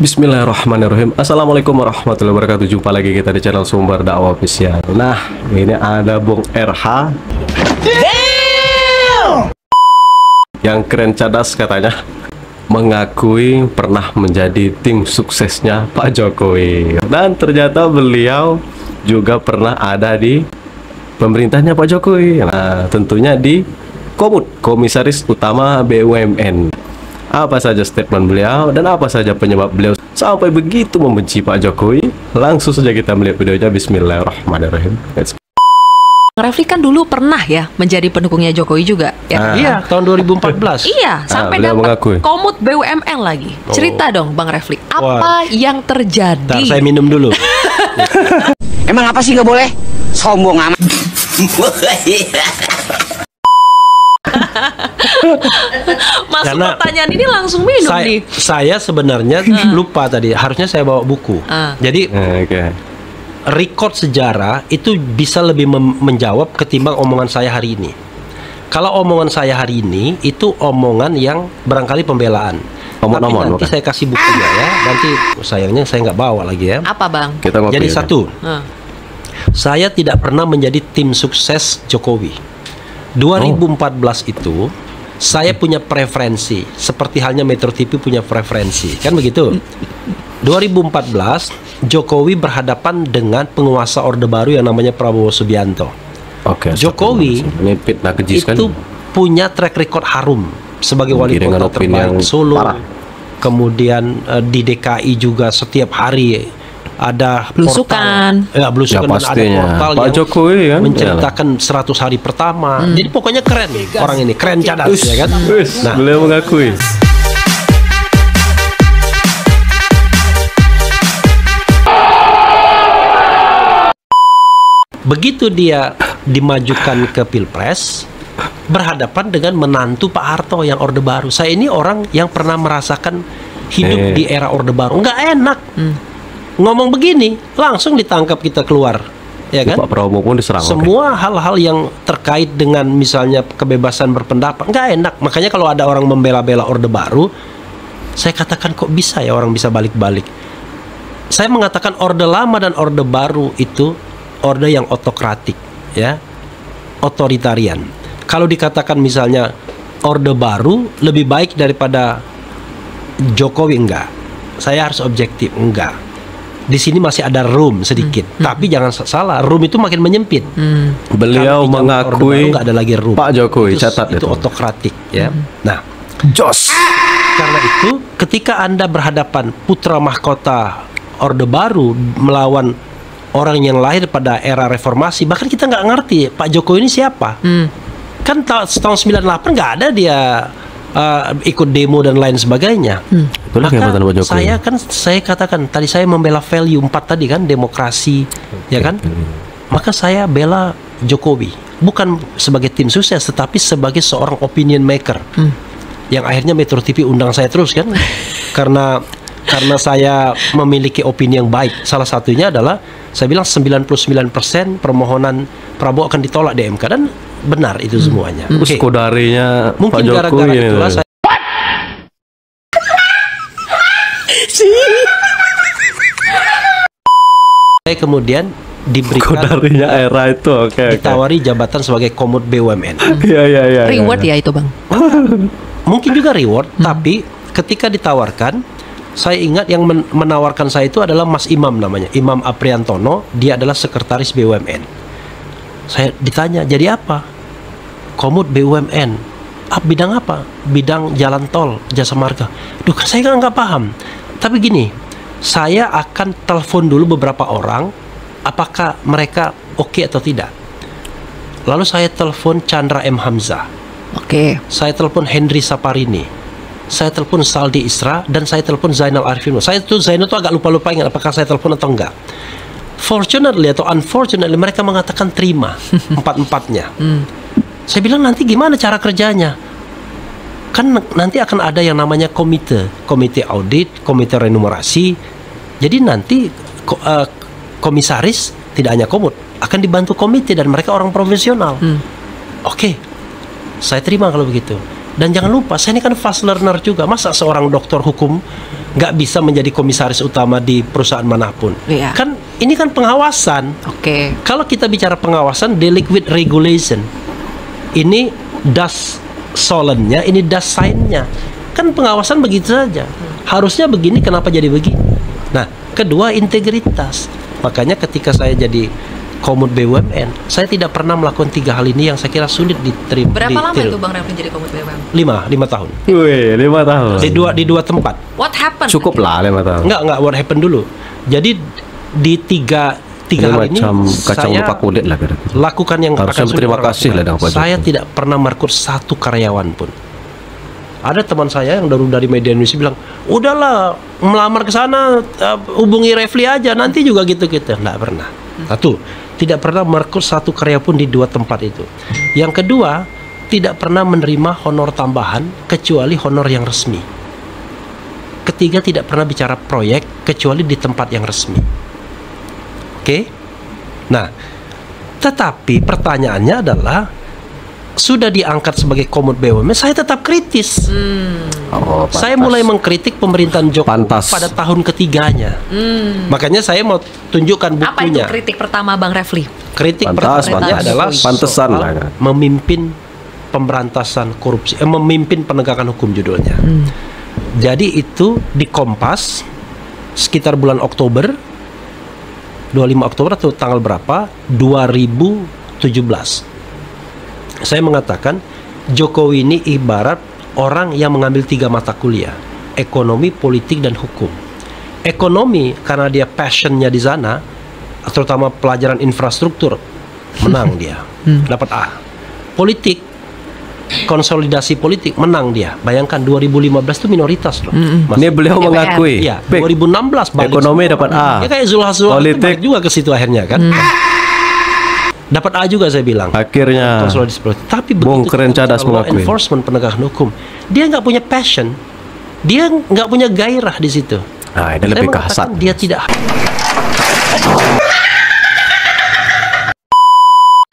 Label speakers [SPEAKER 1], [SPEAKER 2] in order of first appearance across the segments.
[SPEAKER 1] Bismillahirrahmanirrahim. Assalamualaikum warahmatullahi wabarakatuh. Jumpa lagi kita di channel Sumber Dakwah Official. Nah, ini ada Bung RH yang keren cadas katanya, mengakui pernah menjadi tim suksesnya Pak Jokowi. Dan ternyata beliau juga pernah ada di pemerintahnya Pak Jokowi. Nah, tentunya di Komisaris Utama BUMN. Apa saja statement beliau dan apa saja penyebab beliau sampai begitu membenci Pak Jokowi? Langsung saja kita melihat videonya. Bismillahirrahmanirrahim.
[SPEAKER 2] Refli kan dulu pernah ya menjadi pendukungnya Jokowi juga ya.
[SPEAKER 3] Iya, tahun 2014.
[SPEAKER 2] Iya, sampai
[SPEAKER 1] beliau
[SPEAKER 2] dapat
[SPEAKER 1] mengakui
[SPEAKER 2] komut BUMN lagi. Cerita dong Bang Refli, apa yang terjadi?
[SPEAKER 3] Ntar saya minum dulu.
[SPEAKER 4] Emang apa sih nggak boleh? Sombong amat.
[SPEAKER 2] Masuk
[SPEAKER 3] Karena
[SPEAKER 2] pertanyaan ini langsung minum nih.
[SPEAKER 3] Saya sebenarnya lupa tadi, harusnya saya bawa buku. Jadi record sejarah itu bisa lebih menjawab ketimbang omongan saya hari ini. Kalau omongan saya hari ini itu omongan yang barangkali pembelaan. Nanti saya kasih bukunya ya. Nanti sayangnya saya nggak bawa lagi ya.
[SPEAKER 2] Apa Bang?
[SPEAKER 3] Jadi satu, saya tidak pernah menjadi tim sukses Jokowi. 2014 itu saya punya preferensi, seperti halnya Metro TV punya preferensi, kan begitu. 2014 Jokowi berhadapan dengan penguasa Orde Baru yang namanya Prabowo Subianto. Jokowi itu punya track record harum sebagai wali kota terbaik Solo. Kemudian di DKI juga setiap hari ada
[SPEAKER 2] belusukan,
[SPEAKER 3] belusukan
[SPEAKER 1] ya,
[SPEAKER 3] dan ada portal
[SPEAKER 1] Pak
[SPEAKER 3] yang
[SPEAKER 1] Jokowi kan
[SPEAKER 3] menceritakan 100 hari pertama. Jadi pokoknya keren nih orang ini, keren cadas ya kan.
[SPEAKER 1] Nah, beliau mengakui.
[SPEAKER 3] Begitu dia dimajukan ke Pilpres, berhadapan dengan menantu Pak Harto yang Orde Baru. Saya ini orang yang pernah merasakan hidup di era Orde Baru. Nggak enak. Ngomong begini, langsung ditangkap kita keluar. Ya kan?
[SPEAKER 1] Pak Prabowo pun diserang.
[SPEAKER 3] Semua hal-hal yang terkait dengan misalnya kebebasan berpendapat, nggak enak. Makanya kalau ada orang membela-bela Orde Baru, saya katakan kok bisa ya orang bisa balik-balik. Saya mengatakan Orde Lama dan Orde Baru itu orde yang otokratik, ya, otoritarian. Kalau dikatakan misalnya Orde Baru lebih baik daripada Jokowi, enggak. Saya harus objektif, enggak. Di sini masih ada room sedikit, tapi jangan salah, room itu makin menyempit.
[SPEAKER 1] Beliau mengakui
[SPEAKER 3] enggak ada lagi room.
[SPEAKER 1] Pak Jokowi catat
[SPEAKER 3] itu otokratik, ya. Nah,
[SPEAKER 1] jos.
[SPEAKER 3] Karena itu, ketika Anda berhadapan putra mahkota Orde Baru melawan orang yang lahir pada era reformasi, bahkan kita nggak ngerti Pak Jokowi ini siapa. Kan tahun 98 nggak ada dia ikut demo dan lain sebagainya. Maka saya katakan tadi saya membela value 4 tadi kan, demokrasi, ya kan. Maka saya bela Jokowi bukan sebagai tim sukses, tetapi sebagai seorang opinion maker. Yang akhirnya Metro TV undang saya terus kan, karena saya memiliki opini yang baik. Salah satunya adalah saya bilang 99% permohonan Prabowo akan ditolak di MK, dan benar itu semuanya.
[SPEAKER 1] Kodarinya
[SPEAKER 3] mungkin gara-gara itulah saya kemudian diberikan
[SPEAKER 1] kodarinya era itu
[SPEAKER 3] ditawari jabatan sebagai Komut BUMN.
[SPEAKER 2] Reward ya itu Bang.
[SPEAKER 3] Mungkin juga reward, tapi ketika ditawarkan, saya ingat yang menawarkan saya itu adalah Mas Imam, namanya Imam Apriantono. Dia adalah sekretaris BUMN. Saya ditanya, jadi apa? Komut BUMN. Bidang apa? Bidang jalan tol, jasa marga. Duh, saya nggak paham. Tapi gini, saya akan telepon dulu beberapa orang, apakah mereka oke atau tidak. Lalu saya telepon Chandra M. Hamzah. Saya telepon Henry Saparini. Saya telepon Saldi Isra, dan saya telepon Zainal Arifin. Zainal tuh agak lupa-lupa ingat apakah saya telepon atau enggak. Fortunately atau unfortunately mereka mengatakan terima empat-empatnya. Saya bilang nanti gimana cara kerjanya? Kan nanti akan ada yang namanya komite audit, komite remunerasi. Jadi nanti komisaris tidak hanya Komut, akan dibantu komite dan mereka orang profesional. Oke, saya terima kalau begitu. Dan jangan lupa, saya ini kan fast learner juga. Masa seorang dokter hukum nggak bisa menjadi komisaris utama di perusahaan manapun.
[SPEAKER 2] Iya.
[SPEAKER 3] Kan ini kan pengawasan.
[SPEAKER 2] Oke.
[SPEAKER 3] Kalau kita bicara pengawasan, delik with regulation. Ini das solemnnya, ini das sign-nya. Kan pengawasan begitu saja. Harusnya begini, kenapa jadi begini? Nah, kedua integritas. Makanya ketika saya jadi Komut BUMN, saya tidak pernah melakukan 3 hal ini yang saya kira sulit diterima.
[SPEAKER 2] Berapa lama itu Bang Refli jadi Komut BUMN?
[SPEAKER 3] 5 tahun.
[SPEAKER 1] Wih, 5 tahun.
[SPEAKER 3] Di dua tempat.
[SPEAKER 2] What happened?
[SPEAKER 1] Cukup lah 5 tahun.
[SPEAKER 3] Enggak what happened dulu. Jadi di tiga
[SPEAKER 1] Ini
[SPEAKER 3] hal ini
[SPEAKER 1] macam kacang
[SPEAKER 3] saya
[SPEAKER 1] lupa kulit lah kira-kira.
[SPEAKER 3] lakukan yang
[SPEAKER 1] Harusnya
[SPEAKER 3] akan sulit
[SPEAKER 1] berterima
[SPEAKER 3] orang
[SPEAKER 1] kasih lah
[SPEAKER 3] lakukan.
[SPEAKER 1] dengan Pak
[SPEAKER 3] Saya
[SPEAKER 1] Jokowi.
[SPEAKER 3] tidak pernah merekrut satu karyawan pun. Ada teman saya yang dari media Indonesia bilang, udahlah melamar ke sana, hubungi Refli aja, nanti juga gitu-gitu. Nggak pernah. Satu, tidak pernah merekrut satu karya pun di 2 tempat itu. Yang kedua, tidak pernah menerima honor tambahan kecuali honor yang resmi. Ketiga, tidak pernah bicara proyek kecuali di tempat yang resmi. Oke? Nah, tetapi pertanyaannya adalah, sudah diangkat sebagai Komut BUMN, saya tetap kritis.
[SPEAKER 1] Oh,
[SPEAKER 3] Saya
[SPEAKER 1] pantas.
[SPEAKER 3] mulai mengkritik pemerintahan Jokowi
[SPEAKER 1] Pantas.
[SPEAKER 3] pada tahun ketiganya. Makanya saya mau tunjukkan
[SPEAKER 2] Apa itu
[SPEAKER 3] bukunya.
[SPEAKER 2] kritik pertama Bang Refli?
[SPEAKER 3] Kritik
[SPEAKER 1] Pantas,
[SPEAKER 3] pertamanya
[SPEAKER 1] pantas.
[SPEAKER 3] adalah
[SPEAKER 1] Pantesan
[SPEAKER 3] soal
[SPEAKER 1] lah, kan.
[SPEAKER 3] memimpin pemberantasan korupsi, memimpin penegakan hukum judulnya. Jadi itu di Kompas sekitar bulan Oktober, 25 Oktober atau tanggal berapa? 2017. Saya mengatakan Jokowi ini ibarat orang yang mengambil 3 mata kuliah, ekonomi, politik, dan hukum. Ekonomi karena dia passionnya di sana, terutama pelajaran infrastruktur, menang dia, dapat A. Politik, konsolidasi politik, menang dia. Bayangkan 2015 itu minoritas loh.
[SPEAKER 1] Ini beliau
[SPEAKER 2] DPR.
[SPEAKER 1] mengakui.
[SPEAKER 3] Iya,
[SPEAKER 1] Bik,
[SPEAKER 3] 2016 balik
[SPEAKER 1] ekonomi
[SPEAKER 3] semua.
[SPEAKER 1] dapat A.
[SPEAKER 3] Ya kayak Zulhas
[SPEAKER 1] Politik.
[SPEAKER 3] balik juga ke situ akhirnya kan. Dapat A juga saya bilang.
[SPEAKER 1] Akhirnya
[SPEAKER 3] Konsolidasi politik. Tapi
[SPEAKER 1] Bung
[SPEAKER 3] begitu
[SPEAKER 1] Keren
[SPEAKER 3] kita
[SPEAKER 1] Cadas
[SPEAKER 3] bicara law
[SPEAKER 1] mengakui.
[SPEAKER 3] enforcement, penegakan hukum, dia nggak punya passion, dia nggak punya gairah di situ.
[SPEAKER 1] Nah, ini
[SPEAKER 3] Saya
[SPEAKER 1] lebih
[SPEAKER 3] mengatakan
[SPEAKER 1] kasar.
[SPEAKER 3] dia tidak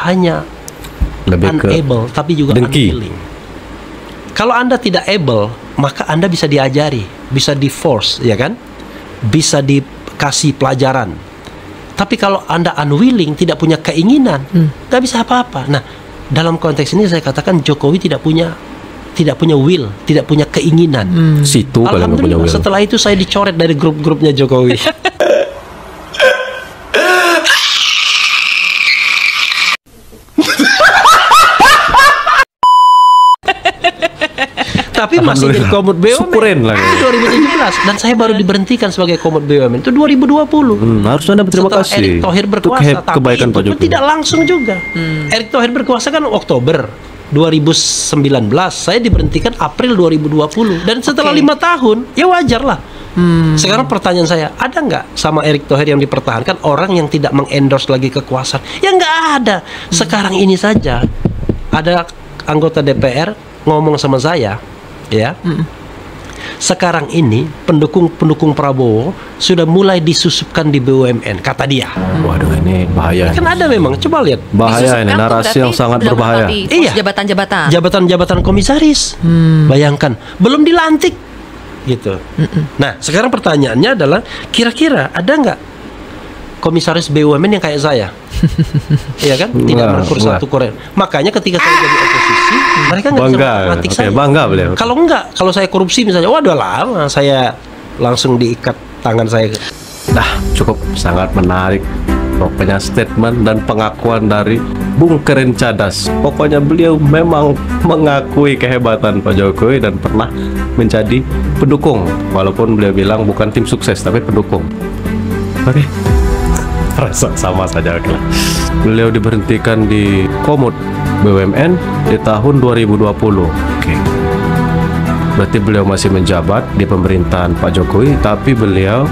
[SPEAKER 3] hanya
[SPEAKER 1] Lebih ke
[SPEAKER 3] unable, tapi juga
[SPEAKER 1] dengki.
[SPEAKER 3] unwilling. Kalau Anda tidak able, maka Anda bisa diajari, bisa di force, ya kan? Bisa dikasih pelajaran. Tapi kalau Anda unwilling, tidak punya keinginan, nggak bisa apa-apa. Nah, dalam konteks ini saya katakan Jokowi tidak punya will, tidak punya keinginan.
[SPEAKER 1] situ kalau nggak punya
[SPEAKER 3] Alhamdulillah
[SPEAKER 1] will.
[SPEAKER 3] setelah itu saya dicoret dari grup-grupnya Jokowi. Tapi masih jadi Komut BUMN.
[SPEAKER 1] Syukurin lah.
[SPEAKER 3] 2017 dan saya baru diberhentikan sebagai Komut BUMN itu 2020.
[SPEAKER 1] Harusnya Anda berterima
[SPEAKER 3] Setelah
[SPEAKER 1] kasih.
[SPEAKER 3] Erick Thohir
[SPEAKER 1] Untuk
[SPEAKER 3] berkuasa, tapi
[SPEAKER 1] kebaikan
[SPEAKER 3] itu
[SPEAKER 1] Pak
[SPEAKER 3] pun
[SPEAKER 1] Jokowi.
[SPEAKER 3] tidak langsung juga. Erick Thohir berkuasa kan Oktober 2019, saya diberhentikan April 2020 dan setelah
[SPEAKER 2] Oke.
[SPEAKER 3] 5 tahun ya wajar lah. Sekarang pertanyaan saya, ada nggak sama Erick Thohir yang dipertahankan orang yang tidak mengendorse lagi kekuasaan? Ya nggak ada. Sekarang ini saja ada anggota DPR ngomong sama saya, ya. Sekarang ini pendukung Prabowo sudah mulai disusupkan di BUMN, kata dia.
[SPEAKER 1] Waduh, ini bahaya.
[SPEAKER 3] Kan ada memang, coba lihat.
[SPEAKER 1] Bahaya ini,
[SPEAKER 2] Disusupkan tuh
[SPEAKER 1] narasi yang
[SPEAKER 2] berarti
[SPEAKER 1] sangat
[SPEAKER 2] sudah
[SPEAKER 1] berbahaya.
[SPEAKER 2] menempati pos
[SPEAKER 3] Iya.
[SPEAKER 2] jabatan-jabatan.
[SPEAKER 3] Jabatan-jabatan komisaris. Bayangkan, belum dilantik gitu. Nah, sekarang pertanyaannya adalah kira-kira ada nggak komisaris BUMN yang kayak saya? Iya kan? Tidak
[SPEAKER 1] Enggak,
[SPEAKER 3] merekrut
[SPEAKER 1] enggak.
[SPEAKER 3] satu Korea. Makanya ketika saya jadi oposisi, mereka nggak bisa
[SPEAKER 1] Bangga.
[SPEAKER 3] melantik
[SPEAKER 1] Oke,
[SPEAKER 3] saya.
[SPEAKER 1] bangga beliau.
[SPEAKER 3] Kalau enggak, kalau saya korupsi misalnya, waduh lama saya langsung diikat tangan saya.
[SPEAKER 1] Nah, cukup sangat menarik. Pokoknya statement dan pengakuan dari Bung Keren Cadas. Pokoknya beliau memang mengakui kehebatan Pak Jokowi dan pernah menjadi pendukung. Walaupun beliau bilang bukan tim sukses, tapi pendukung. Oke. Rasa sama saja. Oke lah. Beliau diberhentikan di Komut BUMN di tahun 2020. Oke. Berarti beliau masih menjabat di pemerintahan Pak Jokowi, tapi beliau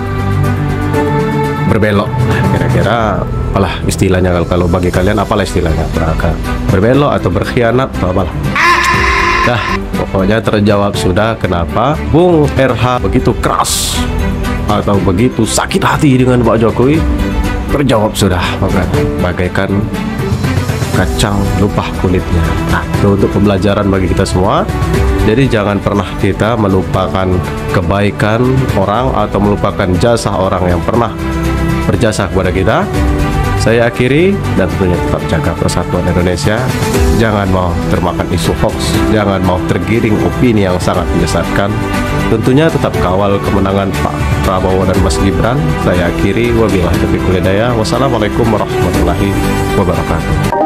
[SPEAKER 1] berbelok. Kira-kira apalah istilahnya, kalau bagi kalian apalah istilahnya? Berbelok atau berkhianat atau apalah. Dah, pokoknya terjawab sudah kenapa Bung RH begitu keras atau begitu sakit hati dengan Pak Jokowi. Terjawab sudah, bagaikan kacang lupa kulitnya. Nah, itu untuk pembelajaran bagi kita semua. Jadi jangan pernah kita melupakan kebaikan orang atau melupakan jasa orang yang pernah berjasa kepada kita. Saya akhiri, dan tentunya tetap jaga persatuan Indonesia. Jangan mau termakan isu hoax, jangan mau tergiring opini yang sangat menyesatkan. Tentunya tetap kawal kemenangan Pak Prabowo dan Mas Gibran. Saya akhiri, wabillahi taufiq wal hidayah. Wassalamualaikum warahmatullahi wabarakatuh.